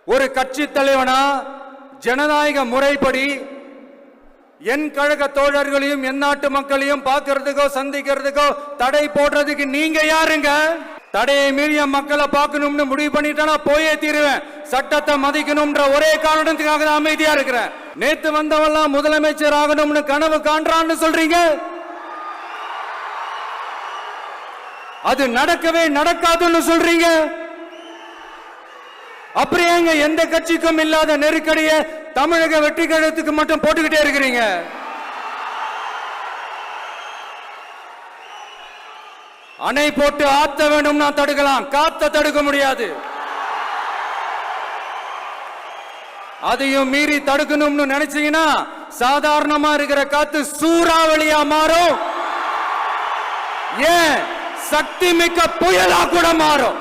ஒரு கட்சி தலைவனா ஜனநாயக முறைப்படி என் கழக தோழர்களையும் என் நாட்டு மக்களையும் பார்க்கறதுக்கோ சந்திக்கிறதுக்கோ தடை போடுறதுக்கு நீங்க யாருங்க? தடையை மீறிய மக்களை பார்க்கணும்னு முடிவு பண்ணிட்டா போயே தீருவேன். சட்டத்தை மதிக்கணும்ன்ற ஒரே காரணத்துக்காக தான் அமைதியா இருக்கிறேன். நேத்து வந்தவெல்லாம் முதலமைச்சர் ஆகணும்னு கனவு காண்றான்னு சொல்றீங்க. அது நடக்கவே நடக்காதுன்னு சொல்றீங்க. அப்படியேங்க எந்த கட்சிக்கும் இல்லாத நெருக்கடியை தமிழக வெற்றி கழகத்துக்கு மட்டும் போட்டுக்கிட்டே இருக்கிறீங்க. அணை போட்டு ஆத்த வேண்டும்னா தடுக்கலாம், காத்த தடுக்க முடியாது. அதையும் மீறி தடுக்கணும்னு நினைச்சீங்கன்னா சாதாரணமா இருக்கிற காத்து சூறாவளியா மாறும். ஏன் சக்தி மிக்க புயலா கூட மாறும்.